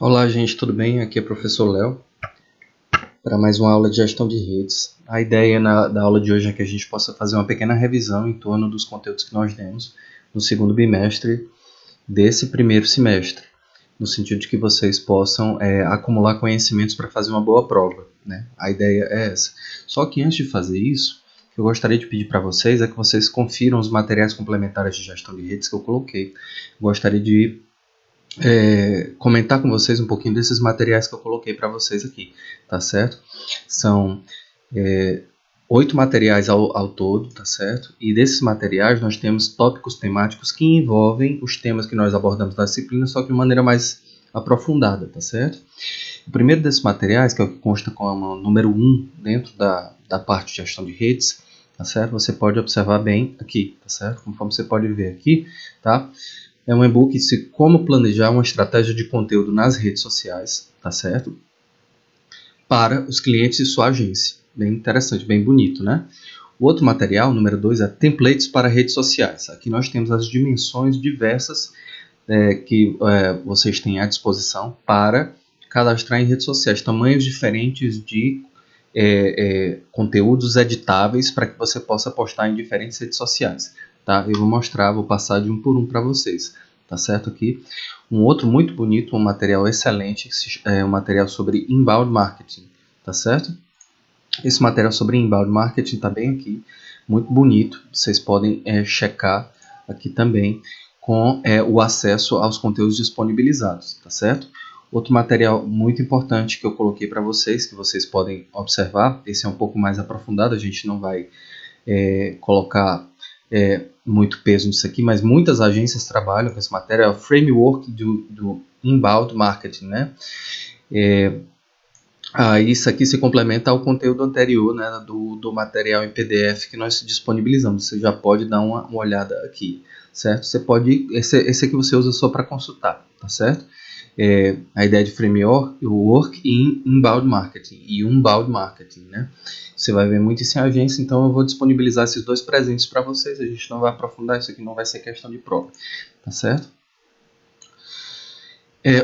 Olá, gente, tudo bem? Aqui é o professor Léo para mais uma aula de gestão de redes. A ideia da aula de hoje é que a gente possa fazer uma pequena revisão em torno dos conteúdos que nós demos no segundo bimestre desse primeiro semestre, no sentido de que vocês possam acumular conhecimentos para fazer uma boa prova, né? A ideia é essa. Só que antes de fazer isso, o que eu gostaria de pedir para vocês é que vocês confiram os materiais complementares de gestão de redes que eu coloquei. Gostaria de comentar com vocês um pouquinho desses materiais que eu coloquei para vocês aqui, tá certo? São 8 materiais ao todo, tá certo? E desses materiais nós temos tópicos temáticos que envolvem os temas que nós abordamos na disciplina, só que de maneira mais aprofundada, tá certo? O primeiro desses materiais, que é o que consta como número 1 dentro da parte de gestão de redes, tá certo? Você pode observar bem aqui, tá certo? Conforme você pode ver aqui, tá? É um e-book de como planejar uma estratégia de conteúdo nas redes sociais, tá certo? Para os clientes de sua agência. Bem interessante, bem bonito, né? O outro material, número 2, é templates para redes sociais. Aqui nós temos as dimensões diversas que vocês têm à disposição para cadastrar em redes sociais. Tamanhos diferentes de conteúdos editáveis para que você possa postar em diferentes redes sociais. Tá? Eu vou mostrar, vou passar de um por um para vocês, tá certo aqui? Um outro muito bonito, um material excelente, é um material sobre inbound marketing, tá certo? Esse material sobre inbound marketing está bem aqui, muito bonito, vocês podem checar aqui também com o acesso aos conteúdos disponibilizados, tá certo? Outro material muito importante que eu coloquei para vocês, que vocês podem observar, esse é um pouco mais aprofundado, a gente não vai colocar muito peso nisso aqui, mas muitas agências trabalham com esse material, é o framework do inbound marketing, né? Isso aqui se complementa ao conteúdo anterior, né, do material em PDF que nós disponibilizamos. Você já pode dar uma olhada aqui, certo? Você pode, esse aqui você usa só para consultar, tá certo? A ideia de framework, o work in inbound marketing e unbound marketing, né? Você vai ver muito isso em agência, então eu vou disponibilizar esses dois presentes para vocês. A gente não vai aprofundar isso aqui, não vai ser questão de prova, tá certo?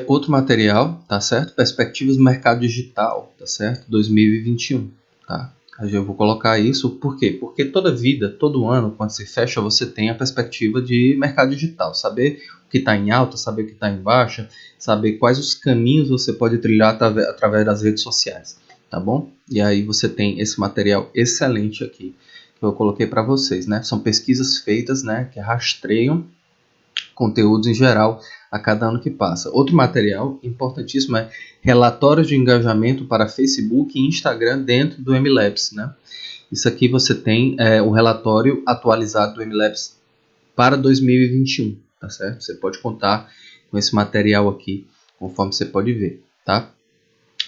Outro material, tá certo? Perspectivas do mercado digital, tá certo? 2021, tá? Aí eu vou colocar isso, por quê? Porque toda vida, todo ano, quando se fecha, você tem a perspectiva de mercado digital. Saber o que está em alta, saber o que está em baixa, saber quais os caminhos você pode trilhar através das redes sociais, tá bom? E aí você tem esse material excelente aqui, que eu coloquei para vocês, né? São pesquisas feitas, né, que rastreiam conteúdos em geral a cada ano que passa. Outro material importantíssimo é relatórios de engajamento para Facebook e Instagram dentro do MLabs, né? Isso aqui você tem o relatório atualizado do MLabs para 2021, tá certo? Você pode contar com esse material aqui, conforme você pode ver, tá?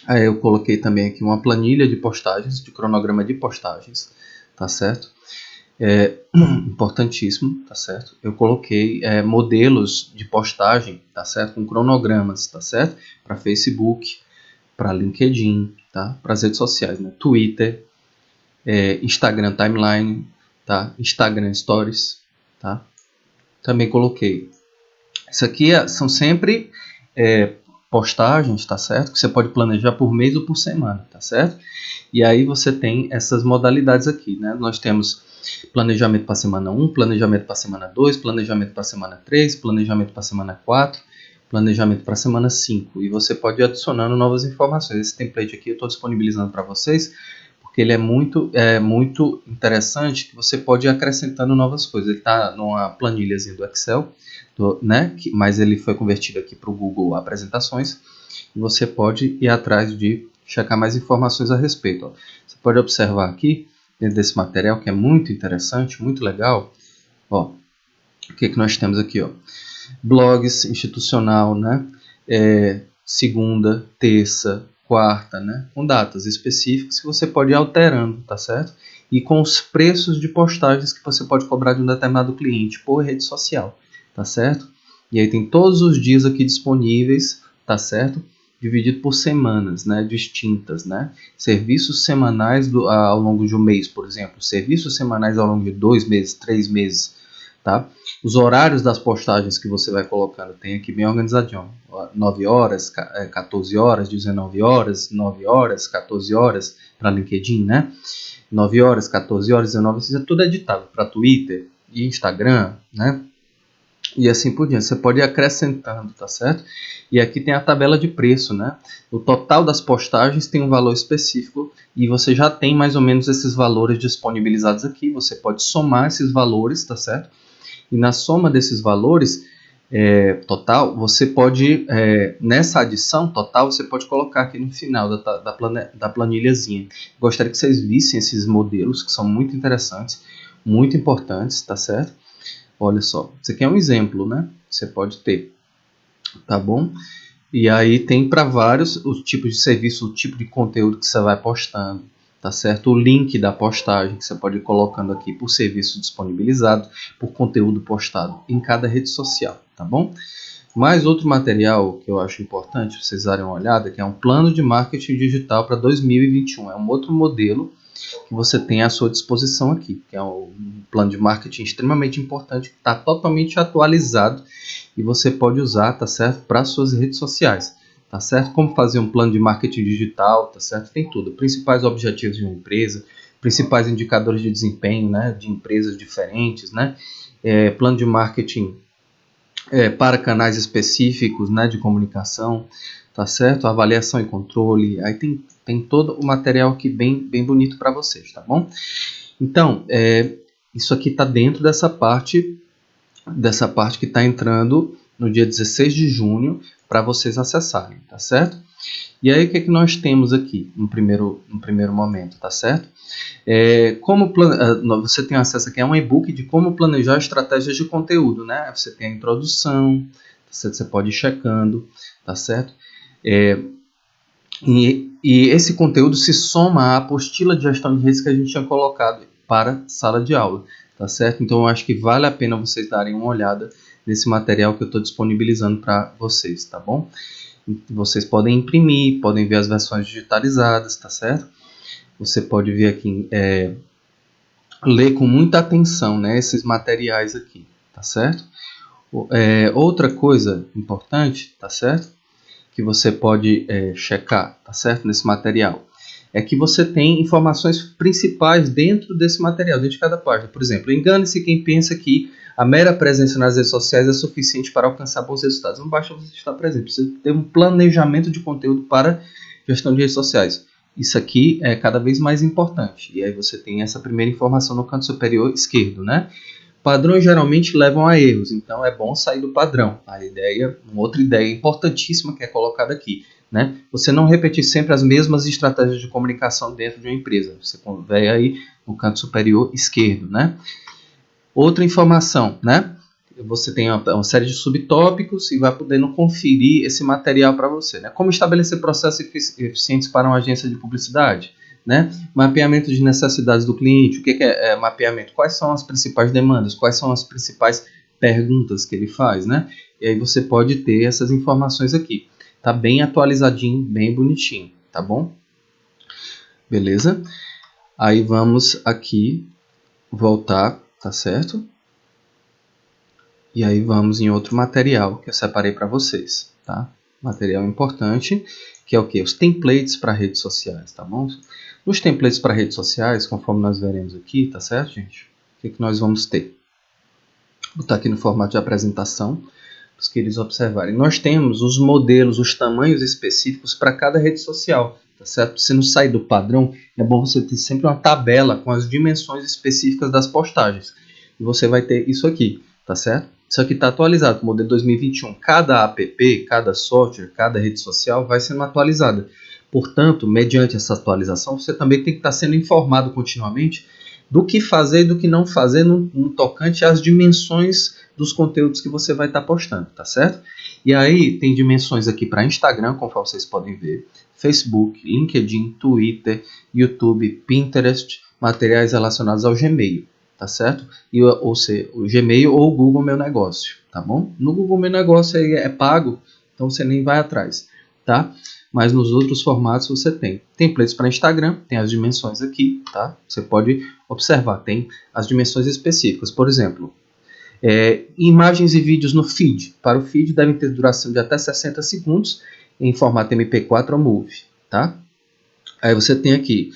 Aí eu coloquei também aqui uma planilha de postagens, de cronograma de postagens, tá certo? Importantíssimo, tá certo? Eu coloquei modelos de postagem, tá certo? Com cronogramas, tá certo? Para Facebook, para LinkedIn, tá? Para as redes sociais, né? Twitter, Instagram Timeline, tá? Instagram Stories, tá? Também coloquei. Isso aqui são sempre postagens, tá certo? Que você pode planejar por mês ou por semana, tá certo? E aí você tem essas modalidades aqui, né? Nós temos planejamento para semana 1, planejamento para semana 2, planejamento para semana 3, planejamento para semana 4, planejamento para semana 5. E você pode ir adicionando novas informações. Esse template aqui eu estou disponibilizando para vocês, porque ele é muito interessante, que você pode ir acrescentando novas coisas. Ele está numa planilhazinha do Excel, né? Mas ele foi convertido aqui para o Google Apresentações. E você pode ir atrás de checar mais informações a respeito. Ó. Você pode observar aqui, dentro desse material, que é muito interessante, muito legal. Ó, o que nós temos aqui? Ó? Blogs institucional, né? Segunda, terça, quarta, né? Com datas específicas que você pode ir alterando, tá certo? E com os preços de postagens que você pode cobrar de um determinado cliente por rede social, tá certo? E aí tem todos os dias aqui disponíveis, tá certo? Dividido por semanas, né, distintas, né? Serviços semanais ao longo de um mês, por exemplo. Serviços semanais ao longo de 2 meses, 3 meses, tá? Os horários das postagens que você vai colocando, tem aqui bem organizadinho. Ó. 9 horas, 14 horas, 19 horas, 9 horas, 14 horas para LinkedIn, né? 9 horas, 14 horas, 19 horas, isso é tudo editado para Twitter e Instagram, né? E assim por diante. Você pode ir acrescentando, tá certo? E aqui tem a tabela de preço, né? O total das postagens tem um valor específico e você já tem mais ou menos esses valores disponibilizados aqui. Você pode somar esses valores, tá certo? E na soma desses valores total, você pode, nessa adição total, você pode colocar aqui no final da planilhazinha. Gostaria que vocês vissem esses modelos, que são muito interessantes, muito importantes, tá certo? Olha só, isso aqui é um exemplo, né? Você pode ter, tá bom? E aí tem para vários os tipos de serviço, o tipo de conteúdo que você vai postando, tá certo? O link da postagem que você pode ir colocando aqui por serviço disponibilizado, por conteúdo postado em cada rede social, tá bom? Mais outro material que eu acho importante vocês darem uma olhada, que é um plano de marketing digital para 2021. É um outro modelo que você tem à sua disposição aqui, que é um plano de marketing extremamente importante, que está totalmente atualizado e você pode usar, tá certo, para suas redes sociais, tá certo? Como fazer um plano de marketing digital, tá certo? Tem tudo, principais objetivos de uma empresa, principais indicadores de desempenho, né, de empresas diferentes, né, plano de marketing para canais específicos, né, de comunicação, tá certo? Avaliação e controle, aí tem todo o material aqui bem bonito para vocês, tá bom? Então, isso aqui está dentro dessa parte que está entrando no dia 16 de junho para vocês acessarem, tá certo? E aí o que é que nós temos aqui no primeiro momento, tá certo? Você tem acesso aqui a um e-book de como planejar estratégias de conteúdo, né? Você tem a introdução, tá certo? Você pode ir checando, tá certo? E esse conteúdo se soma à apostila de gestão de redes que a gente tinha colocado para sala de aula, tá certo? Então eu acho que vale a pena vocês darem uma olhada nesse material que eu estou disponibilizando para vocês, tá bom? Vocês podem imprimir, podem ver as versões digitalizadas, tá certo? Você pode ver aqui, ler com muita atenção, né, esses materiais aqui, tá certo? Outra coisa importante, tá certo? Que você pode checar, tá certo? Nesse material, é que você tem informações principais dentro desse material, dentro de cada página. Por exemplo, engane-se quem pensa que a mera presença nas redes sociais é suficiente para alcançar bons resultados. Não basta você estar presente, precisa ter um planejamento de conteúdo para gestão de redes sociais. Isso aqui é cada vez mais importante. E aí você tem essa primeira informação no canto superior esquerdo, né? Padrões geralmente levam a erros, então é bom sair do padrão. Uma outra ideia importantíssima que é colocada aqui, né? Você não repetir sempre as mesmas estratégias de comunicação dentro de uma empresa. Você vê aí no canto superior esquerdo, né? Outra informação, né? Você tem uma série de subtópicos e vai podendo conferir esse material para você, né? Como estabelecer processos eficientes para uma agência de publicidade, né? Mapeamento de necessidades do cliente. O que é mapeamento? Quais são as principais demandas? Quais são as principais perguntas que ele faz, né? E aí você pode ter essas informações aqui. Tá bem atualizadinho, bem bonitinho, tá bom? Beleza? Aí vamos aqui voltar, tá certo? E aí vamos em outro material que eu separei para vocês, tá? Material importante, que é o que? Os templates para redes sociais, tá bom? Nos templates para redes sociais, conforme nós veremos aqui, tá certo, gente? O que nós vamos ter? Vou botar aqui no formato de apresentação, para os queridos observarem. Nós temos os modelos, os tamanhos específicos para cada rede social, tá certo? Se não sair do padrão, é bom você ter sempre uma tabela com as dimensões específicas das postagens. E você vai ter isso aqui, tá certo? Isso aqui está atualizado com o modelo 2021. Cada app, cada software, cada rede social vai sendo atualizada. Portanto, mediante essa atualização, você também tem que estar sendo informado continuamente do que fazer e do que não fazer no tocante às dimensões dos conteúdos que você vai estar postando, tá certo? E aí tem dimensões aqui para Instagram, conforme vocês podem ver, Facebook, LinkedIn, Twitter, YouTube, Pinterest, materiais relacionados ao Gmail, tá certo? Ou seja, o Gmail ou o Google Meu Negócio, tá bom? No Google Meu Negócio aí é pago, então você nem vai atrás, tá? Mas nos outros formatos você tem templates para Instagram, tem as dimensões aqui, tá? Você pode observar, tem as dimensões específicas. Por exemplo, Imagens e vídeos no feed. Para o feed devem ter duração de até 60 segundos em formato MP4 ou MOV, tá? Aí você tem aqui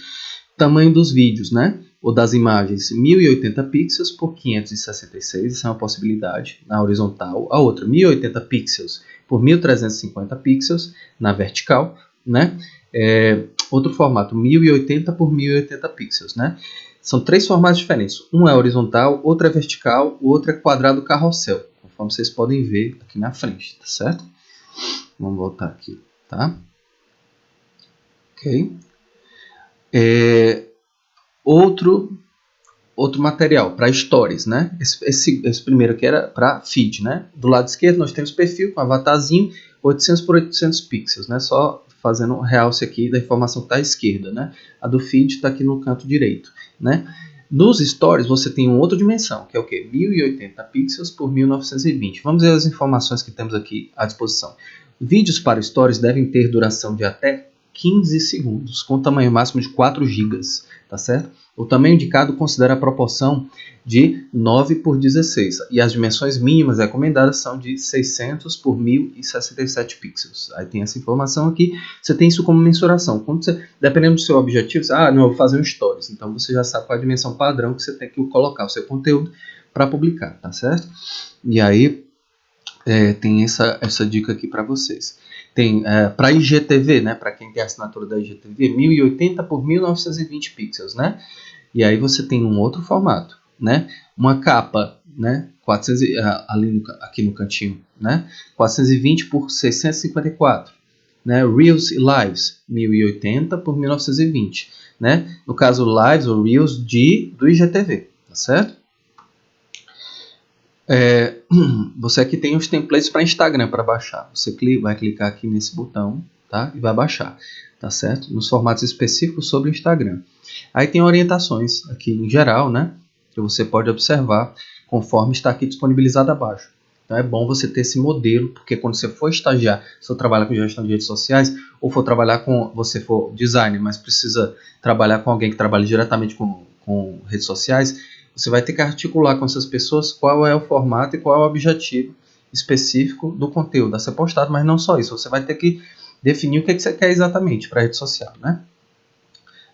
tamanho dos vídeos, né? Ou das imagens, 1080 pixels por 566, isso é uma possibilidade na horizontal. A outra, 1080 pixels por 1350 pixels na vertical, né? Outro formato, 1080 por 1080 pixels, né? São 3 formatos diferentes. Um é horizontal, outro é vertical, o outro é quadrado carrossel, conforme vocês podem ver aqui na frente, tá certo? Vamos voltar aqui, tá? Ok. Outro material para stories, né? Esse primeiro aqui era para feed, né? Do lado esquerdo nós temos perfil com avatarzinho, 800 por 800 pixels, né? Só fazendo um realce aqui da informação que está à esquerda, né? A do feed está aqui no canto direito, né? Nos stories você tem uma outra dimensão, que é o quê? 1080 pixels por 1920. Vamos ver as informações que temos aqui à disposição. Vídeos para stories devem ter duração de até 15 segundos, com tamanho máximo de 4 GB, tá certo? O tamanho indicado considera a proporção de 9 por 16 e as dimensões mínimas recomendadas são de 600 por 1067 pixels. Aí tem essa informação aqui, você tem isso como mensuração. Dependendo do seu objetivo, não, eu vou fazer um stories, então você já sabe qual é a dimensão padrão que você tem que colocar o seu conteúdo para publicar, tá certo? E aí tem essa dica aqui para vocês. Tem para IGTV, né, para quem tem a assinatura da IGTV, 1080 por 1920 pixels, né? E aí você tem um outro formato, né? Uma capa, né? 400, aqui no cantinho, né? 420 por 654, né? Reels e Lives, 1080 por 1920, né? No caso, Lives ou Reels do IGTV, tá certo? Você aqui tem os templates para Instagram para baixar. Você vai clicar aqui nesse botão, tá? E vai baixar, tá certo? Nos formatos específicos sobre o Instagram. Aí tem orientações aqui em geral, né? Que você pode observar conforme está aqui disponibilizado abaixo. Então é bom você ter esse modelo, porque quando você for estagiar, se você trabalhar com gestão de redes sociais, ou for trabalhar você for designer, mas precisa trabalhar com alguém que trabalha diretamente com redes sociais, você vai ter que articular com essas pessoas qual é o formato e qual é o objetivo específico do conteúdo a ser postado, mas não só isso, você vai ter que definir o que você quer exatamente para a rede social, né?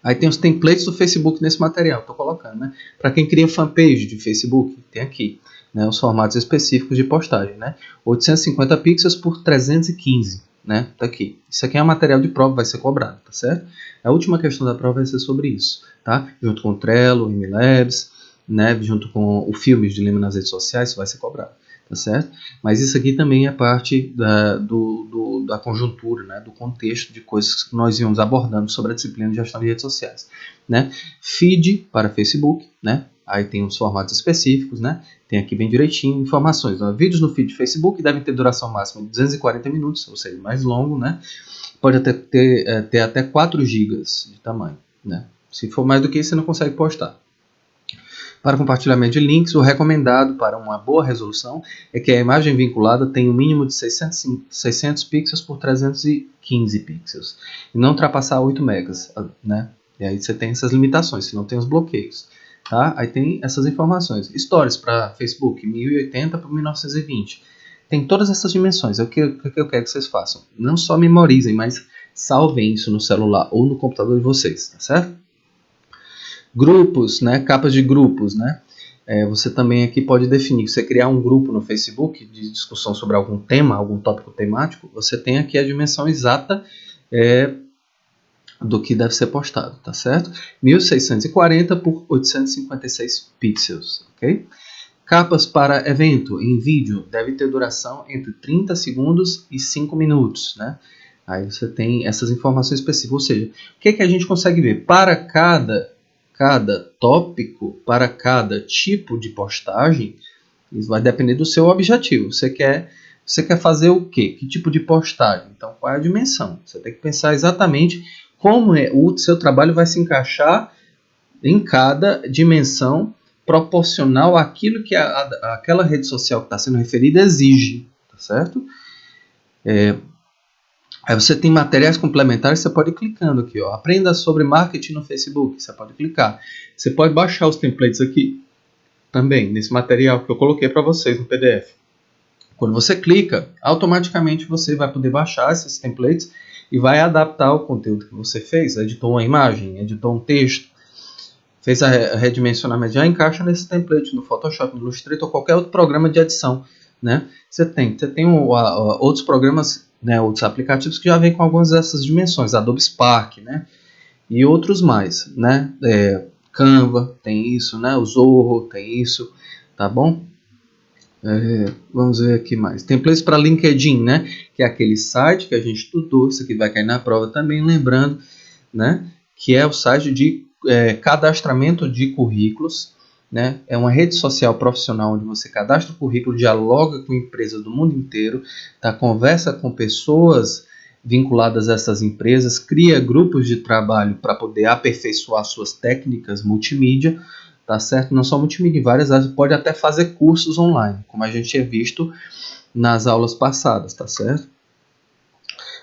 Aí tem os templates do Facebook nesse material, estou colocando, né? Para quem cria fanpage de Facebook, tem aqui, né, os formatos específicos de postagem, né? 850 pixels por 315, né? Tá aqui. Isso aqui é um material de prova, vai ser cobrado, tá certo? A última questão da prova vai ser sobre isso, tá? Junto com o Trello, o MLabs, né? Junto com o Filmes de Lima nas redes sociais, isso vai ser cobrado, tá certo? Mas isso aqui também é parte da conjuntura, né, do contexto de coisas que nós íamos abordando sobre a disciplina de gestão de redes sociais, né? Feed para Facebook, né? Aí tem os formatos específicos, né? Tem aqui bem direitinho informações. Vídeos no feed de Facebook devem ter duração máxima de 240 minutos, ou seja, mais longo, né? Pode até ter até 4 GB de tamanho, né? Se for mais do que isso, você não consegue postar. Para compartilhamento de links, o recomendado para uma boa resolução é que a imagem vinculada tenha um mínimo de 600 pixels por 315 pixels e não ultrapassar 8 megas, né? E aí você tem essas limitações, senão tem os bloqueios, tá? Aí tem essas informações. Stories para Facebook, 1080 por 1920. Tem todas essas dimensões. É o que eu quero que vocês façam. Não só memorizem, mas salvem isso no celular ou no computador de vocês, tá certo? Grupos, né, capas de grupos, né? Você também aqui pode definir, você criar um grupo no Facebook de discussão sobre algum tema, algum tópico temático, você tem aqui a dimensão exata do que deve ser postado, tá certo? 1640 por 856 pixels, ok? Capas para evento em vídeo deve ter duração entre 30 segundos e 5 minutos, né? Aí você tem essas informações específicas, ou seja, o que a gente consegue ver? Para cada tópico, para cada tipo de postagem, isso vai depender do seu objetivo. Você quer fazer o quê? Que tipo de postagem? Então, qual é a dimensão? Você tem que pensar exatamente como o seu trabalho vai se encaixar em cada dimensão proporcional àquilo que aquela rede social que está sendo referida exige, tá certo? Aí você tem materiais complementares, você pode ir clicando aqui, ó. Aprenda sobre marketing no Facebook, você pode clicar. Você pode baixar os templates aqui também nesse material que eu coloquei para vocês no PDF. Quando você clica, automaticamente você vai poder baixar esses templates e vai adaptar o conteúdo que você fez. Editou uma imagem, editou um texto, fez a redimensionamento, já encaixa nesse template no Photoshop, no Illustrator ou qualquer outro programa de edição, né? Você tem outros programas, né, outros aplicativos que já vêm com algumas dessas dimensões, Adobe Spark, né? E outros mais, né? Canva tem isso, né? O Zorro tem isso, tá bom? Vamos ver aqui mais. Templates para LinkedIn, né? Que é aquele site que a gente estudou. Isso aqui vai cair na prova também, lembrando, né? Que é o site de cadastramento de currículos, né? É uma rede social profissional onde você cadastra o currículo, dialoga com empresas do mundo inteiro, tá? Conversa com pessoas vinculadas a essas empresas, cria grupos de trabalho para poder aperfeiçoar suas técnicas multimídia, tá certo? Não só multimídia, em várias áreas, pode até fazer cursos online, como a gente tinha visto nas aulas passadas, tá certo?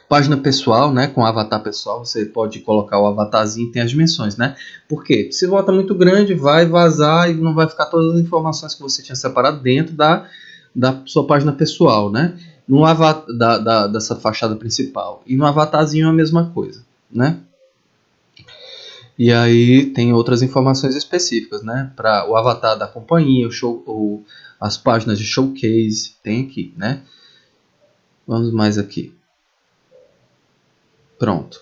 Página pessoal, né, com avatar pessoal, você pode colocar o avatarzinho, tem as dimensões, né? Porque se volta muito grande, vai vazar e não vai ficar todas as informações que você tinha separado dentro da sua página pessoal, né? No avatar, dessa fachada principal. E no avatarzinho é a mesma coisa, né? E aí tem outras informações específicas, né? Para o avatar da companhia, as páginas de showcase, tem aqui, né? Vamos mais aqui. Pronto.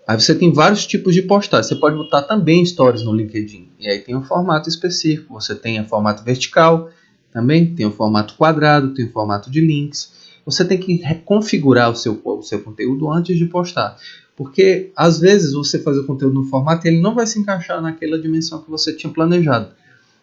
Aí você tem vários tipos de postagens. Você pode botar também stories no LinkedIn. E aí tem um formato específico. Você tem o formato vertical, também tem o formato quadrado, tem o formato de links. Você tem que configurar o seu conteúdo antes de postar. Porque às vezes você fazer o conteúdo no formato e ele não vai se encaixar naquela dimensão que você tinha planejado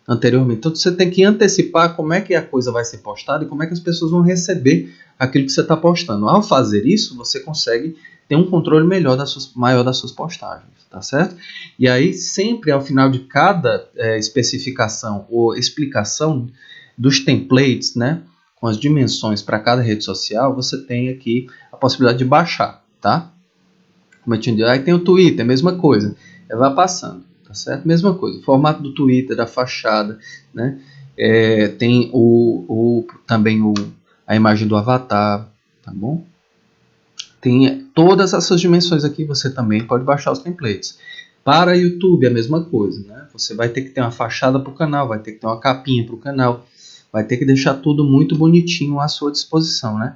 anteriormente. Então você tem que antecipar como é que a coisa vai ser postada e como é que as pessoas vão receber aquilo que você está postando. Ao fazer isso, você consegue ter um controle maior das suas postagens, tá certo? E aí, sempre ao final de cada especificação ou explicação dos templates, né, com as dimensões para cada rede social, você tem aqui a possibilidade de baixar, tá? Como eu tinha dito, aí tem o Twitter, a mesma coisa, vai passando, tá certo? Mesma coisa, o formato do Twitter, da fachada, né? Tem também a imagem do avatar, tá bom? Tem todas essas dimensões aqui, você também pode baixar os templates. Para YouTube, a mesma coisa, né? Você vai ter que ter uma fachada para o canal, vai ter que ter uma capinha para o canal, vai ter que deixar tudo muito bonitinho à sua disposição, né?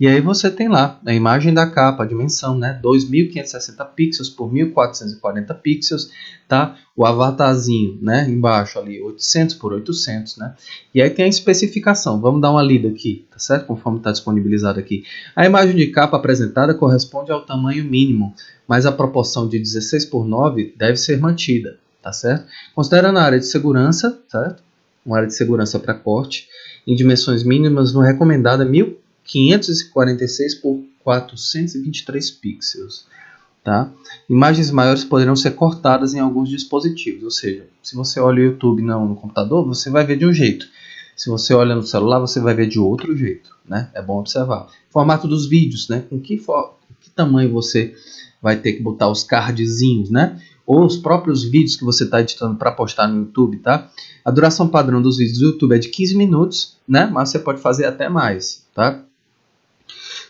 E aí você tem lá a imagem da capa, a dimensão, né? 2560 pixels por 1440 pixels, tá? O avatarzinho, né? Embaixo ali, 800 por 800, né? E aí tem a especificação. Vamos dar uma lida aqui, tá certo? Conforme está disponibilizado aqui. A imagem de capa apresentada corresponde ao tamanho mínimo, mas a proporção de 16 por 9 deve ser mantida, tá certo? Considerando a área de segurança, certo? Uma área de segurança para corte, em dimensões mínimas, no recomendado é 1546 por 423 pixels. Tá? Imagens maiores poderão ser cortadas em alguns dispositivos, ou seja, se você olha o YouTube no computador, você vai ver de um jeito. Se você olha no celular, você vai ver de outro jeito, né? É bom observar. Formato dos vídeos, né? Com que tamanho você vai ter que botar os cardzinhos, né? Ou os próprios vídeos que você está editando para postar no YouTube, tá? A duração padrão dos vídeos do YouTube é de 15 minutos, né? Mas você pode fazer até mais, tá?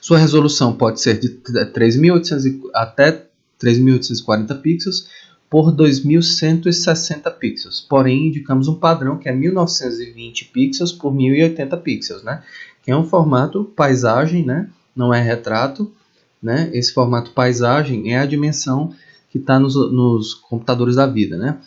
Sua resolução pode ser de 3.800 até 3.840 pixels por 2.160 pixels. Porém, indicamos um padrão que é 1.920 pixels por 1.080 pixels, né? Que é um formato paisagem, né? Não é retrato, né? Esse formato paisagem é a dimensão que está nos computadores da vida, né?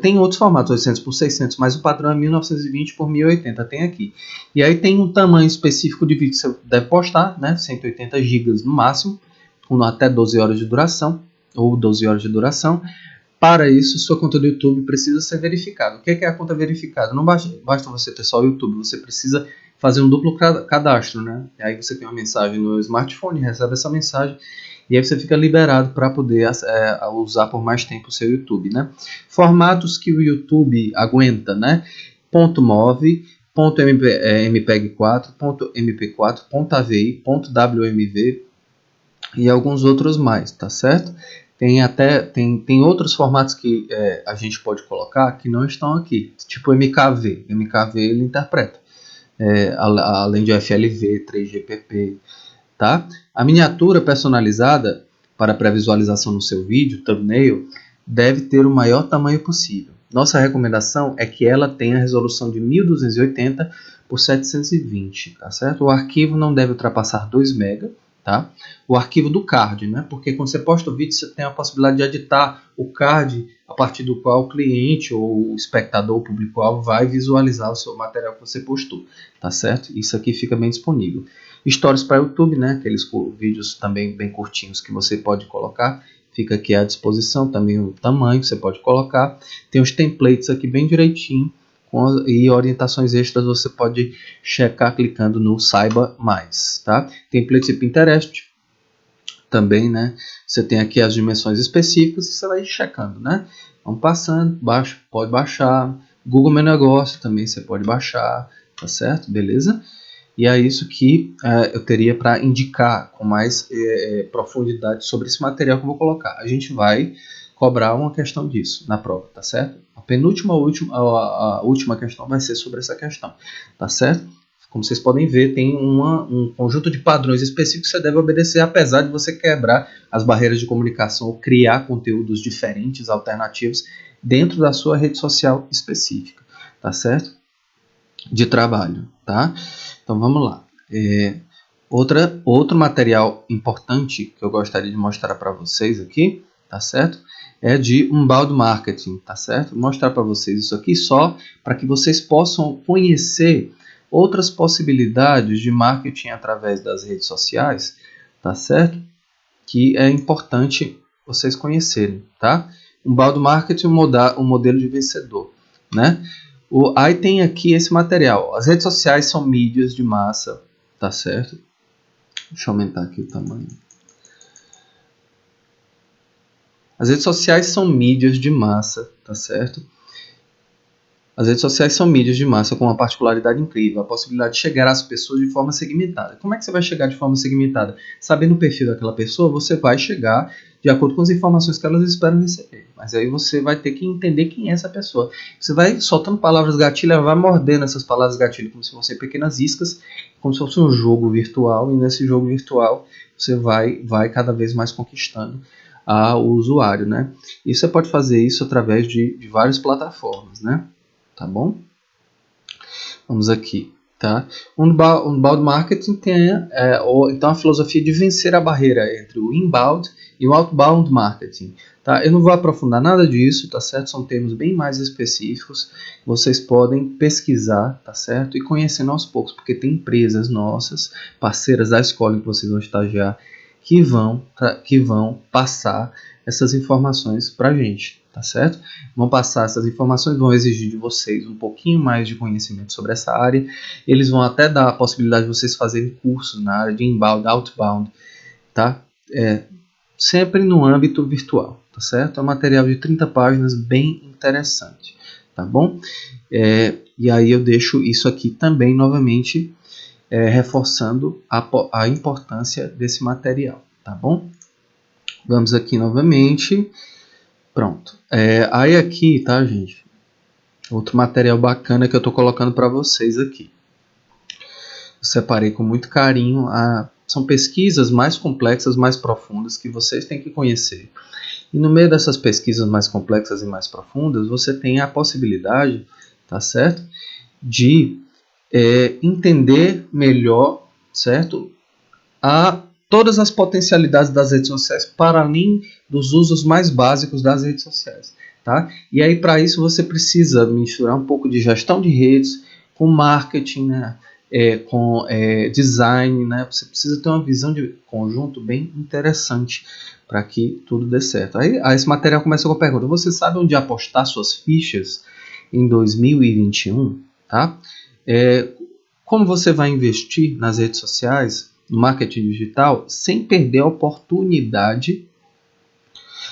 Tem outros formatos, 800 por 600, mas o padrão é 1920 por 1080, tem aqui. E aí tem um tamanho específico de vídeo que você deve postar, né? 180 GB no máximo, com até 12 horas de duração, ou 12 horas de duração. Para isso, sua conta do YouTube precisa ser verificada. O que é a conta verificada? Não basta você ter só o YouTube, você precisa fazer um duplo cadastro, né? E aí você tem uma mensagem no smartphone, recebe essa mensagem, e aí você fica liberado para poder usar por mais tempo o seu YouTube, né? Formatos que o YouTube aguenta, né? .mov, .mpeg4, .mp4, .avi, .wmv e alguns outros mais, tá certo? Tem outros formatos que a gente pode colocar que não estão aqui, tipo MKV. MKV ele interpreta, além de FLV, 3GPP, tá? A miniatura personalizada para pré-visualização no seu vídeo, thumbnail, deve ter o maior tamanho possível. Nossa recomendação é que ela tenha a resolução de 1280 por 720, tá certo? O arquivo não deve ultrapassar 2 MB, tá? O arquivo do card, né? Porque quando você posta o vídeo, você tem a possibilidade de editar o card a partir do qual o cliente ou o espectador, o público-alvo, vai visualizar o seu material que você postou, tá certo? Isso aqui fica bem disponível. Stories para YouTube, né? Aqueles vídeos também bem curtinhos que você pode colocar. Fica aqui à disposição também o tamanho que você pode colocar. Tem os templates aqui bem direitinho e orientações extras você pode checar clicando no Saiba Mais, tá? Templates de Pinterest também, né? Você tem aqui as dimensões específicas e você vai checando, né? Vamos passando, pode baixar. Google Meu Negócio também você pode baixar, tá certo? Beleza? E é isso que eu teria para indicar com mais profundidade sobre esse material que eu vou colocar. A gente vai cobrar uma questão disso na prova, tá certo? A última questão vai ser sobre essa questão, tá certo? Como vocês podem ver, tem um conjunto de padrões específicos que você deve obedecer, apesar de você quebrar as barreiras de comunicação ou criar conteúdos diferentes, alternativos, dentro da sua rede social específica, tá certo? De trabalho, tá? Então vamos lá. Outro material importante que eu gostaria de mostrar para vocês aqui, tá certo? É de inbound marketing, tá certo? Vou mostrar para vocês isso aqui só para que vocês possam conhecer outras possibilidades de marketing através das redes sociais, tá certo? Que é importante vocês conhecerem, tá? Inbound marketing, o modelo de vencedor, né? Aí tem aqui esse material. As redes sociais são mídias de massa, tá certo? Deixa eu aumentar aqui o tamanho. As redes sociais são mídias de massa, tá certo? As redes sociais são mídias de massa com uma particularidade incrível, a possibilidade de chegar às pessoas de forma segmentada. Como é que você vai chegar de forma segmentada? Sabendo o perfil daquela pessoa, você vai chegar de acordo com as informações que elas esperam receber. Mas aí você vai ter que entender quem é essa pessoa. Você vai soltando palavras gatilho, ela vai mordendo essas palavras gatilho como se fossem pequenas iscas, como se fosse um jogo virtual, e nesse jogo virtual você vai cada vez mais conquistando o usuário, né? E você pode fazer isso através de várias plataformas, né? Tá bom? Vamos aqui, tá? O inbound marketing tem então a filosofia de vencer a barreira entre o inbound e o outbound marketing, tá? Eu não vou aprofundar nada disso, tá certo? São termos bem mais específicos, vocês podem pesquisar, tá certo? E conhecendo aos poucos, porque tem empresas nossas, parceiras da escola em que vocês vão estagiar, que vão passar essas informações pra gente, tá certo? Vão passar essas informações, vão exigir de vocês um pouquinho mais de conhecimento sobre essa área. Eles vão até dar a possibilidade de vocês fazerem cursos na área de inbound, outbound, tá? Sempre no âmbito virtual, tá certo? É um material de 30 páginas bem interessante, tá bom? E aí eu deixo isso aqui também novamente reforçando a importância desse material, tá bom? Vamos aqui novamente. Pronto. Aí aqui, tá, gente? Outro material bacana que eu tô colocando para vocês aqui. Eu separei com muito carinho. São pesquisas mais complexas, mais profundas que vocês têm que conhecer. E no meio dessas pesquisas mais complexas e mais profundas, você tem a possibilidade, tá certo? De entender melhor, certo? Todas as potencialidades das redes sociais para além dos usos mais básicos das redes sociais, tá? E aí para isso você precisa misturar um pouco de gestão de redes com marketing, né? Com design, né? Você precisa ter uma visão de conjunto bem interessante para que tudo dê certo. Aí esse material começa com a pergunta: você sabe onde apostar suas fichas em 2021, tá? Como você vai investir nas redes sociais, no marketing digital, sem perder a oportunidade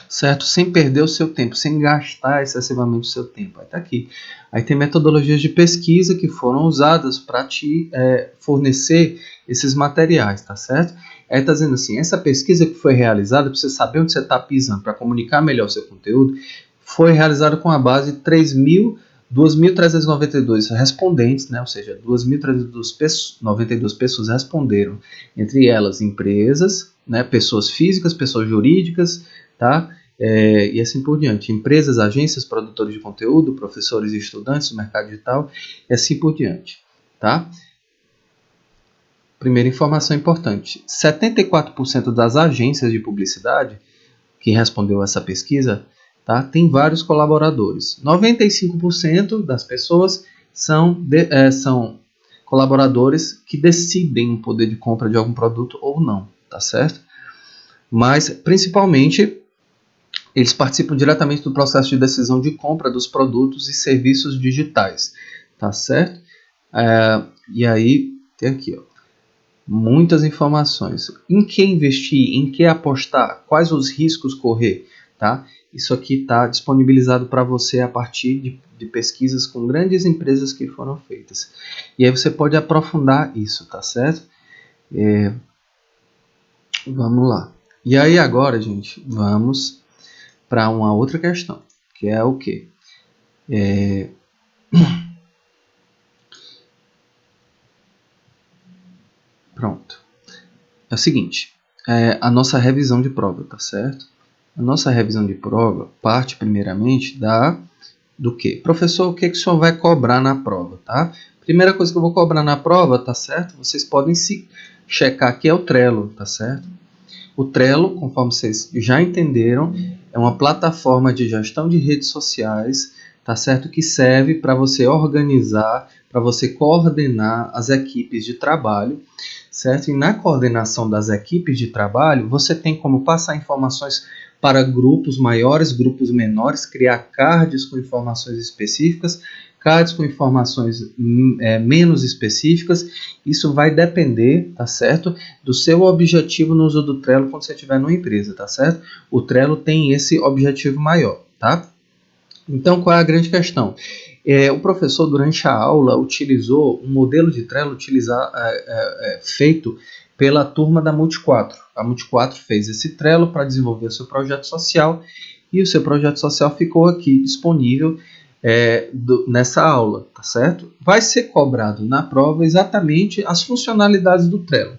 certo? Sem perder o seu tempo, sem gastar excessivamente o seu tempo. Aí tá aqui. Aí tem metodologias de pesquisa que foram usadas para te fornecer esses materiais, tá certo? Aí tá dizendo assim, essa pesquisa que foi realizada, para você saber onde você está pisando, para comunicar melhor o seu conteúdo, foi realizada com a base de 2.392 respondentes, né? Ou seja, 2.392 pessoas responderam, entre elas empresas, né? Pessoas físicas, pessoas jurídicas, tá? E assim por diante. Empresas, agências, produtores de conteúdo, professores e estudantes do mercado digital, e assim por diante, tá? Primeira informação importante: 74% das agências de publicidade que respondeu essa pesquisa, tá, tem vários colaboradores. 95% das pessoas são colaboradores que decidem o poder de compra de algum produto ou não, tá certo? Mas, principalmente, eles participam diretamente do processo de decisão de compra dos produtos e serviços digitais, tá certo? E aí, tem aqui, ó, muitas informações. Em que investir, em que apostar, quais os riscos correr, tá? Isso aqui está disponibilizado para você a partir de pesquisas com grandes empresas que foram feitas. E aí você pode aprofundar isso, tá certo? Vamos lá. E aí agora, gente, vamos para uma outra questão, que é o quê? Pronto. É o seguinte, a nossa revisão de prova, tá certo? A nossa revisão de prova parte primeiramente do que? Professor, o que o senhor vai cobrar na prova, tá? Primeira coisa que eu vou cobrar na prova, tá certo? Vocês podem se checar aqui é o Trello, tá certo? O Trello, conforme vocês já entenderam, é uma plataforma de gestão de redes sociais, tá certo? Que serve para você organizar, para você coordenar as equipes de trabalho, certo? E na coordenação das equipes de trabalho, você tem como passar informações para grupos maiores, grupos menores, criar cards com informações específicas, cards com informações menos específicas. Isso vai depender, tá certo, do seu objetivo no uso do Trello quando você estiver numa empresa, tá certo? O Trello tem esse objetivo maior, tá? Então, qual é a grande questão? O professor, durante a aula, utilizou um modelo de Trello feito pela turma da Multi4. A Multi4 fez esse Trello para desenvolver o seu projeto social e o seu projeto social ficou aqui disponível nessa aula, tá certo? Vai ser cobrado na prova exatamente as funcionalidades do Trello.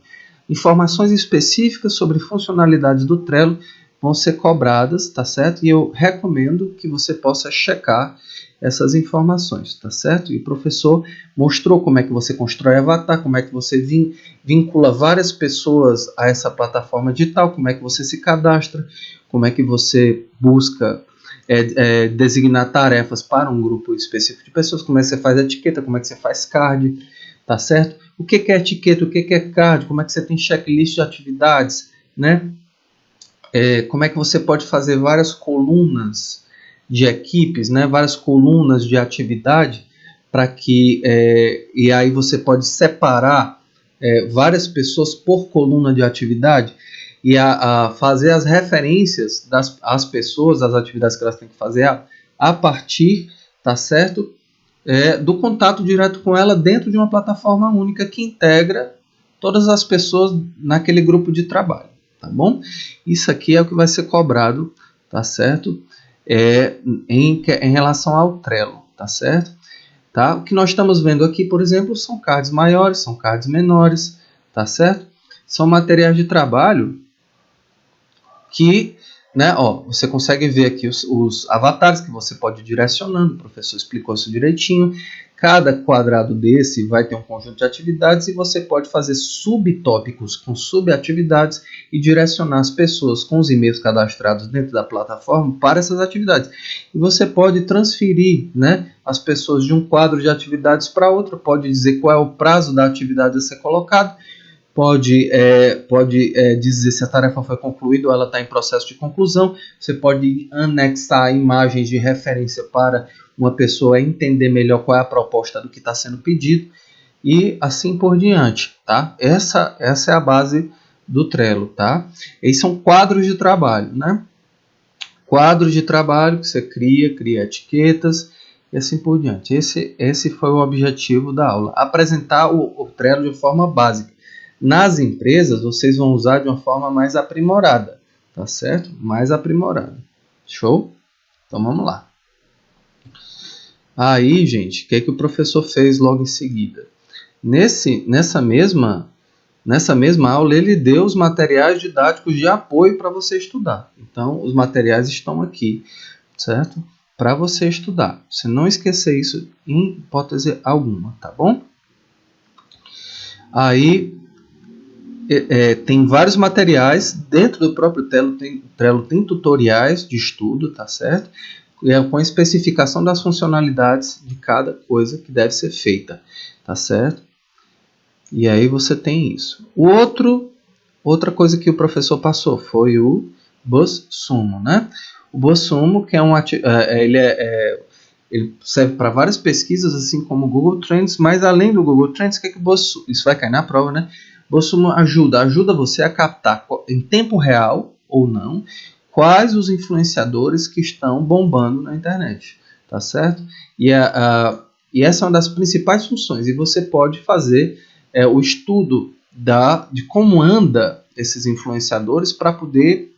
Informações específicas sobre funcionalidades do Trello vão ser cobradas, tá certo? E eu recomendo que você possa checar essas informações, tá certo? E o professor mostrou como é que você constrói avatar, como é que você vincula várias pessoas a essa plataforma digital, como é que você se cadastra, como é que você busca designar tarefas para um grupo específico de pessoas, como é que você faz etiqueta, como é que você faz card, tá certo? O que é etiqueta, o que é card, como é que você tem checklist de atividades, né? Como é que você pode fazer várias colunas de equipes, né? Várias colunas de atividade, para que e aí você pode separar várias pessoas por coluna de atividade e a fazer as referências das pessoas, das atividades que elas têm que fazer a partir, tá certo? Do contato direto com ela dentro de uma plataforma única que integra todas as pessoas naquele grupo de trabalho, tá bom? Isso aqui é o que vai ser cobrado, tá certo? Em relação ao Trello, tá certo? Tá? O que nós estamos vendo aqui, por exemplo, são cards maiores, são cards menores, tá certo? São materiais de trabalho que, né, você consegue ver aqui os avatares que você pode ir direcionando, o professor explicou isso direitinho. Cada quadrado desse vai ter um conjunto de atividades e você pode fazer subtópicos com subatividades e direcionar as pessoas com os e-mails cadastrados dentro da plataforma para essas atividades. E você pode transferir, né, as pessoas de um quadro de atividades para outro, pode dizer qual é o prazo da atividade a ser colocado, pode dizer se a tarefa foi concluída ou ela está em processo de conclusão. Você pode anexar imagens de referência para uma pessoa entender melhor qual é a proposta do que está sendo pedido e assim por diante, tá? Essa é a base do Trello, tá? Esses são quadros de trabalho, né? Quadros de trabalho que você cria etiquetas e assim por diante. Esse foi o objetivo da aula. Apresentar o Trello de forma básica. Nas empresas, vocês vão usar de uma forma mais aprimorada, tá certo? Mais aprimorada. Show? Então vamos lá. Aí, gente, o que é que o professor fez logo em seguida? Nessa mesma aula, ele deu os materiais didáticos de apoio para você estudar. Então, os materiais estão aqui, certo? Para você estudar. Você não esquecer isso em hipótese alguma, tá bom? Aí, tem vários materiais. Dentro do próprio Trello tem tutoriais de estudo, tá certo? Com a especificação das funcionalidades de cada coisa que deve ser feita, tá certo? E aí você tem isso. Outra coisa que o professor passou foi o BuzzSumo, né? O BuzzSumo, que ele serve para várias pesquisas, assim como o Google Trends, mas além do Google Trends, o que é que o BuzzSumo... Isso vai cair na prova, né? O BuzzSumo ajuda você a captar em tempo real ou não quais os influenciadores que estão bombando na internet, tá certo? E essa é uma das principais funções. E você pode fazer o estudo de como anda esses influenciadores para poder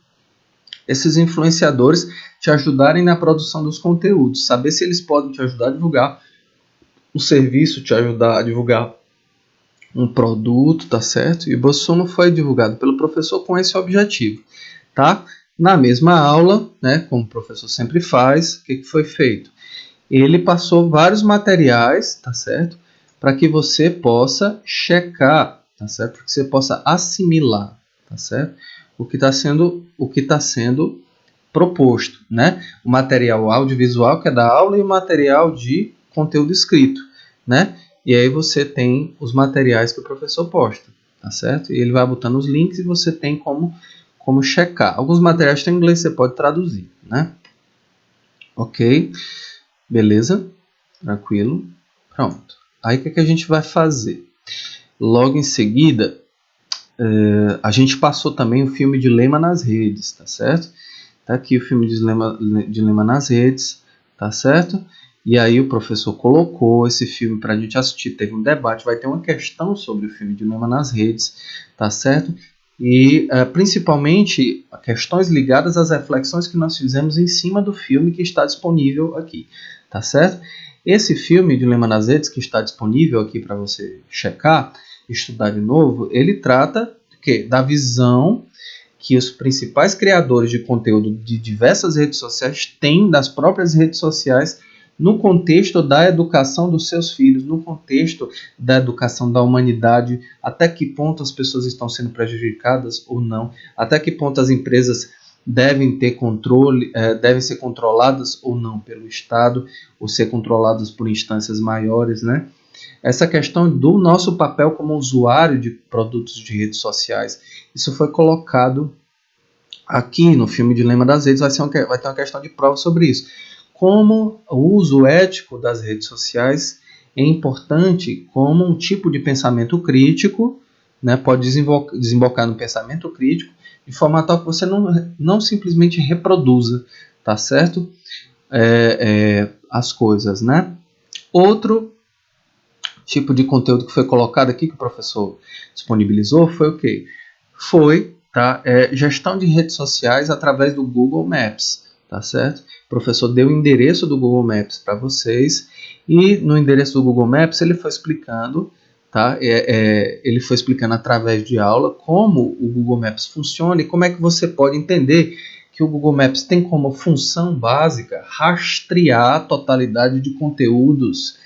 esses influenciadores te ajudarem na produção dos conteúdos, saber se eles podem te ajudar a divulgar um serviço, te ajudar a divulgar um produto, tá certo? E o BuzzSumo foi divulgado pelo professor com esse objetivo, tá? Na mesma aula, né, como o professor sempre faz, o que foi feito? Ele passou vários materiais, tá certo? Para que você possa checar, tá certo? Para que você possa assimilar, tá certo? O que está sendo proposto, né? O material audiovisual, que é da aula, e o material de conteúdo escrito, né? E aí você tem os materiais que o professor posta, tá certo? E ele vai botando os links e você tem como checar. Alguns materiais estão em inglês, você pode traduzir, né? Ok? Beleza? Tranquilo? Pronto. Aí o que a gente vai fazer? Logo em seguida, a gente passou também o filme Dilema nas Redes, tá certo? Tá aqui o filme Dilema nas Redes, tá certo? E aí o professor colocou esse filme para a gente assistir. Teve um debate, vai ter uma questão sobre o filme Dilema nas Redes, tá certo? E principalmente questões ligadas às reflexões que nós fizemos em cima do filme que está disponível aqui, tá certo? Esse filme Dilema nas Redes, que está disponível aqui para você checar, estudar de novo, ele trata da visão que os principais criadores de conteúdo de diversas redes sociais têm das próprias redes sociais no contexto da educação dos seus filhos, no contexto da educação da humanidade, até que ponto as pessoas estão sendo prejudicadas ou não, até que ponto as empresas devem ter controle, devem ser controladas ou não pelo Estado, ou ser controladas por instâncias maiores, né? Essa questão do nosso papel como usuário de produtos de redes sociais, isso foi colocado aqui no filme Dilema das Redes, vai ter uma questão de prova sobre isso. Como o uso ético das redes sociais é importante como um tipo de pensamento crítico, né, pode desembocar no pensamento crítico, de forma tal que você não simplesmente reproduza, tá certo? As coisas, né? Outro tipo de conteúdo que foi colocado aqui, que o professor disponibilizou, foi o quê? Foi gestão de redes sociais através do Google Maps, tá certo? O professor deu o endereço do Google Maps para vocês, e no endereço do Google Maps ele foi explicando, tá? Ele foi explicando através de aula como o Google Maps funciona e como é que você pode entender que o Google Maps tem como função básica rastrear a totalidade de conteúdos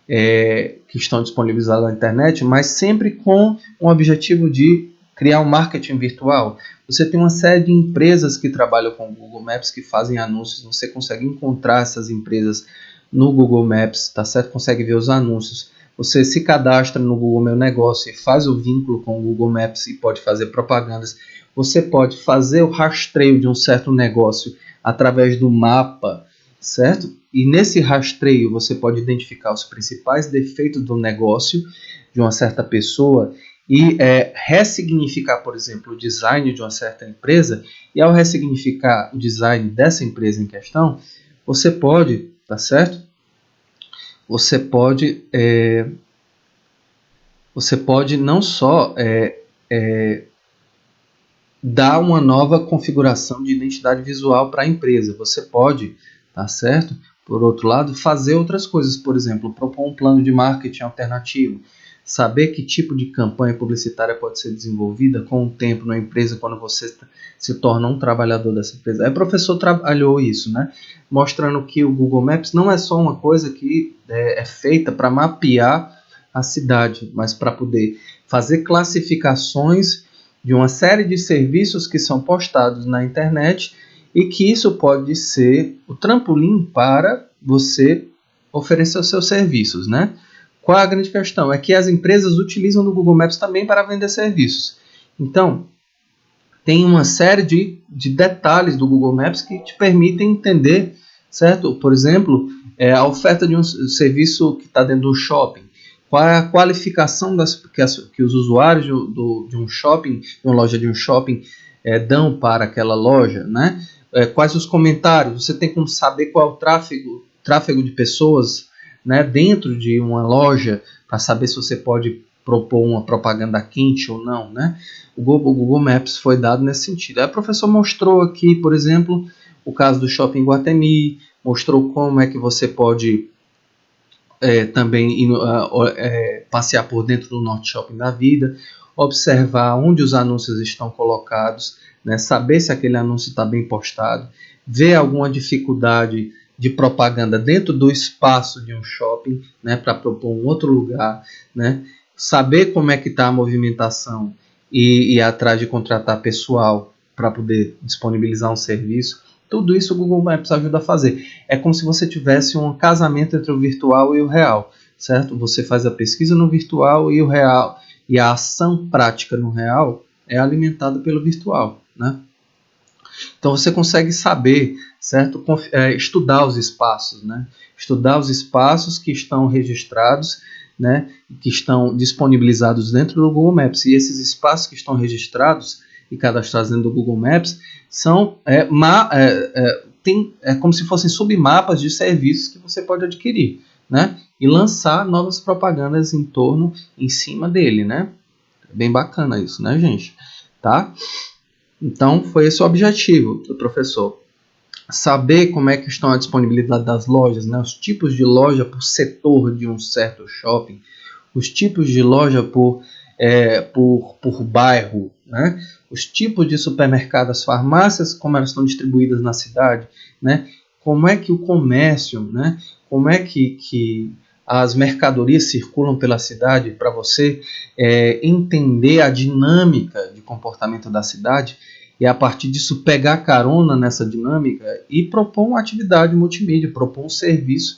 que estão disponibilizados na internet, mas sempre com um objetivo de criar um marketing virtual. Você tem uma série de empresas que trabalham com o Google Maps, que fazem anúncios, você consegue encontrar essas empresas no Google Maps, tá certo? Consegue ver os anúncios. Você se cadastra no Google Meu Negócio e faz o vínculo com o Google Maps e pode fazer propagandas. Você pode fazer o rastreio de um certo negócio através do mapa, certo? E nesse rastreio você pode identificar os principais defeitos do negócio de uma certa pessoa e ressignificar, por exemplo, o design de uma certa empresa, e ao ressignificar o design dessa empresa em questão, você pode, tá certo? Você pode não só dar uma nova configuração de identidade visual para a empresa, você pode, tá certo? Por outro lado, fazer outras coisas, por exemplo, propor um plano de marketing alternativo, saber que tipo de campanha publicitária pode ser desenvolvida com o tempo na empresa quando você se torna um trabalhador dessa empresa. Aí o professor trabalhou isso, né? Mostrando que o Google Maps não é só uma coisa que é feita para mapear a cidade, mas para poder fazer classificações de uma série de serviços que são postados na internet e que isso pode ser o trampolim para você oferecer os seus serviços, né? Qual é a grande questão? É que as empresas utilizam o Google Maps também para vender serviços. Então, tem uma série de detalhes do Google Maps que te permitem entender, certo? Por exemplo, a oferta de um serviço que está dentro do shopping. Qual é a qualificação que os usuários de um shopping, de uma loja de um shopping, dão para aquela loja, né? Quais os comentários? Você tem como saber qual é o tráfego de pessoas, né, dentro de uma loja, para saber se você pode propor uma propaganda quente ou não, né? O Google Maps foi dado nesse sentido. Aí o professor mostrou aqui, por exemplo, o caso do Shopping Guatemi, mostrou como é que você pode também passear por dentro do Norte Shopping da vida, observar onde os anúncios estão colocados, né, saber se aquele anúncio está bem postado, ver alguma dificuldade de propaganda dentro do espaço de um shopping, né, para propor um outro lugar, né, saber como é que está a movimentação e ir atrás de contratar pessoal para poder disponibilizar um serviço. Tudo isso o Google Maps ajuda a fazer. É como se você tivesse um casamento entre o virtual e o real, certo? Você faz a pesquisa no virtual e o real, e a ação prática no real é alimentada pelo virtual, né? Então você consegue saber, certo? Estudar os espaços, né? Estudar os espaços que estão registrados, né? Que estão disponibilizados dentro do Google Maps. E esses espaços que estão registrados e cadastrados dentro do Google Maps são como se fossem submapas de serviços que você pode adquirir, né? E lançar novas propagandas em cima dele, né? Bem bacana isso, né, gente? Tá? Então, foi esse o objetivo do professor. Saber como é que estão a disponibilidade das lojas, né? Os tipos de loja por setor de um certo shopping, os tipos de loja por bairro, né? Os tipos de supermercados, farmácias, como elas estão distribuídas na cidade, né? Como é que o comércio, né? Como é que as mercadorias circulam pela cidade para você entender a dinâmica de comportamento da cidade e a partir disso pegar carona nessa dinâmica e propor uma atividade multimídia, propor um serviço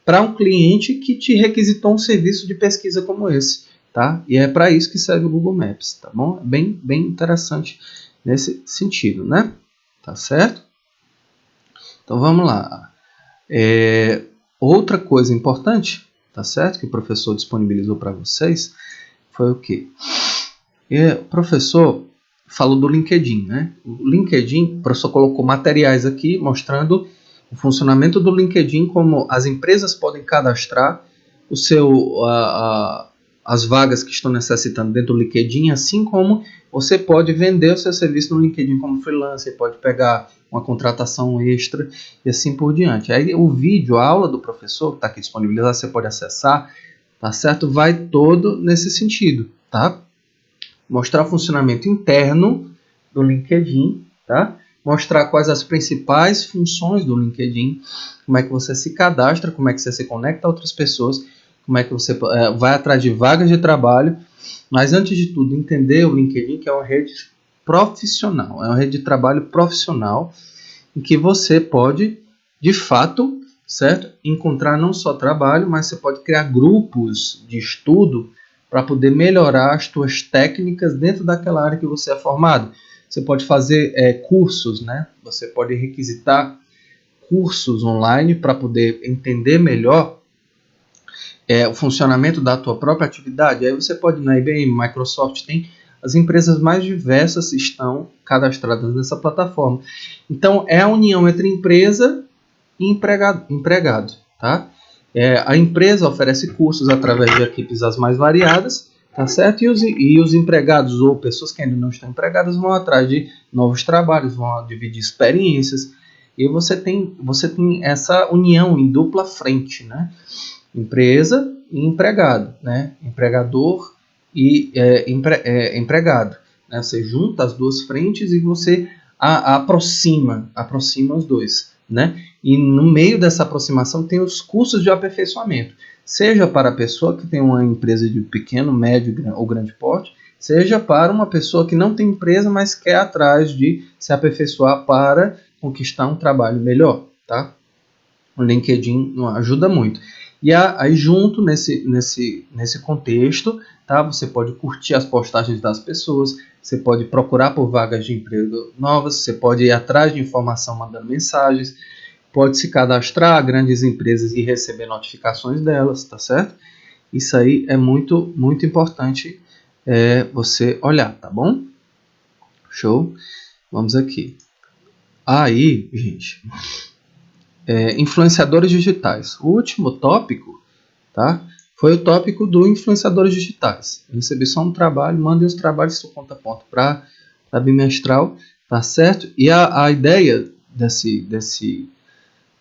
para um cliente que te requisitou um serviço de pesquisa como esse, tá? E é para isso que serve o Google Maps, tá bom? É bem interessante nesse sentido, né? Tá certo? Então vamos lá. Outra coisa importante, tá certo? Que o professor disponibilizou para vocês foi o quê? O professor falou do LinkedIn, né? O LinkedIn, o professor colocou materiais aqui mostrando o funcionamento do LinkedIn, como as empresas podem cadastrar as vagas que estão necessitando dentro do LinkedIn, assim como você pode vender o seu serviço no LinkedIn como freelancer, pode pegar uma contratação extra e assim por diante. Aí o vídeo, a aula do professor, que está aqui disponibilizado, você pode acessar, tá certo? Vai todo nesse sentido, tá? Mostrar o funcionamento interno do LinkedIn, tá? Mostrar quais as principais funções do LinkedIn, como é que você se cadastra, como é que você se conecta a outras pessoas, como é que você vai atrás de vagas de trabalho, mas antes de tudo entender o LinkedIn, que é uma rede profissional, é uma rede de trabalho profissional em que você pode, de fato, certo, encontrar não só trabalho, mas você pode criar grupos de estudo para poder melhorar as suas técnicas dentro daquela área que você é formado. Você pode fazer cursos, né? Você pode requisitar cursos online para poder entender melhor o funcionamento da tua própria atividade. Aí você pode ir na IBM, Microsoft, tem as empresas mais diversas estão cadastradas nessa plataforma. Então, é a união entre empresa e empregado, tá? A empresa oferece cursos através de equipes as mais variadas, tá certo? E os empregados ou pessoas que ainda não estão empregadas vão atrás de novos trabalhos, vão dividir experiências. E você tem essa união em dupla frente, né? Empresa e empregado, né? Empregador e empregado. Né? Você junta as duas frentes e você aproxima os dois. Né? E no meio dessa aproximação tem os cursos de aperfeiçoamento, seja para a pessoa que tem uma empresa de pequeno, médio ou grande porte, seja para uma pessoa que não tem empresa, mas quer atrás de se aperfeiçoar para conquistar um trabalho melhor. Tá? O LinkedIn ajuda muito. E aí junto nesse contexto, tá? Você pode curtir as postagens das pessoas, você pode procurar por vagas de emprego novas, você pode ir atrás de informação mandando mensagens, pode se cadastrar a grandes empresas e receber notificações delas, tá certo? Isso aí é muito, muito importante você olhar, tá bom? Show? Vamos aqui. Aí, gente, influenciadores digitais. O último tópico, tá? Foi o tópico do influenciadores digitais. Eu recebi só um trabalho, mandem os trabalhos por conta ponto para a bimestral, tá certo? E a ideia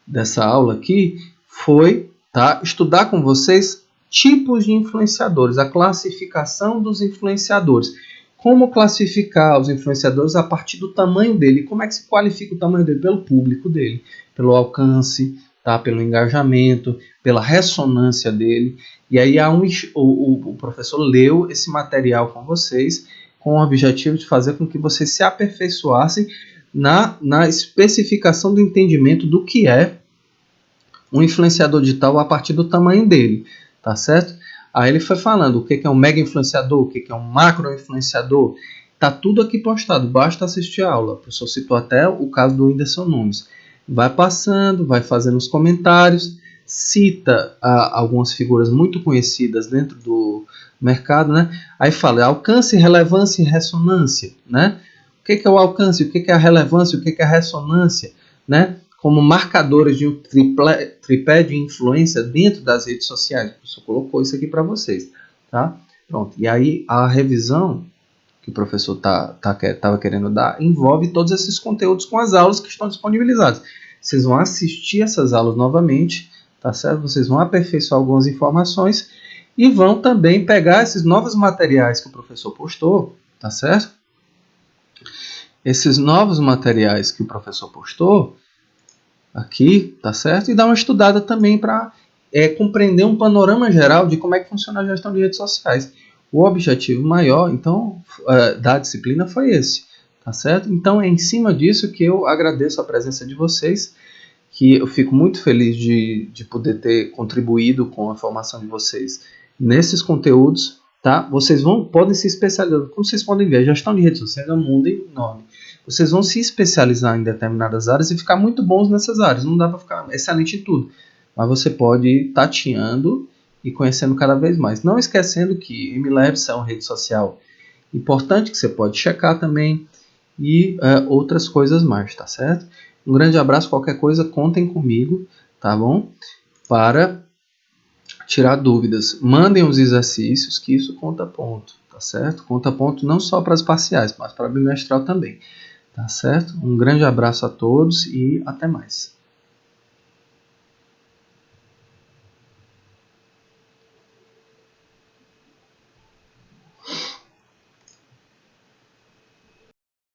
dessa aula aqui foi, tá, estudar com vocês tipos de influenciadores, a classificação dos influenciadores. Como classificar os influenciadores a partir do tamanho dele? Como é que se qualifica o tamanho dele? Pelo público dele, pelo alcance, tá? Pelo engajamento, pela ressonância dele. E aí o professor leu esse material com vocês com o objetivo de fazer com que vocês se aperfeiçoassem na especificação do entendimento do que é um influenciador digital a partir do tamanho dele, tá certo? Aí ele foi falando o que é um mega influenciador, o que é um macro influenciador. Tá tudo aqui postado, basta assistir a aula. O professor citou até o caso do Whindersson Nunes. Vai passando, vai fazendo os comentários, cita algumas figuras muito conhecidas dentro do mercado, né? Aí fala alcance, relevância e ressonância, né? O que é o alcance, o que é a relevância, o que é a ressonância, né? Como marcadores de um tripé de influência dentro das redes sociais. O professor colocou isso aqui para vocês. Tá? Pronto. E aí a revisão que o professor estava querendo dar envolve todos esses conteúdos com as aulas que estão disponibilizadas. Vocês vão assistir essas aulas novamente, tá certo? Vocês vão aperfeiçoar algumas informações e vão também pegar esses novos materiais que o professor postou, tá certo? Esses novos materiais que o professor postou aqui, tá certo? E dar uma estudada também para compreender um panorama geral de como é que funciona a gestão de redes sociais. O objetivo maior, então, da disciplina foi esse, tá certo? Então, é em cima disso que eu agradeço a presença de vocês, que eu fico muito feliz de poder ter contribuído com a formação de vocês nesses conteúdos, tá? Vocês podem se especializar, como vocês podem ver, a gestão de redes sociais é um mundo enorme. Vocês vão se especializar em determinadas áreas e ficar muito bons nessas áreas. Não dá para ficar excelente em tudo, mas você pode ir tateando e conhecendo cada vez mais. Não esquecendo que MLabs é uma rede social importante que você pode checar também e outras coisas mais, tá certo? Um grande abraço, qualquer coisa, contem comigo, tá bom? Para tirar dúvidas. Mandem os exercícios que isso conta ponto, tá certo? Conta ponto não só para as parciais, mas para a bimestral também. Tá certo? Um grande abraço a todos e até mais.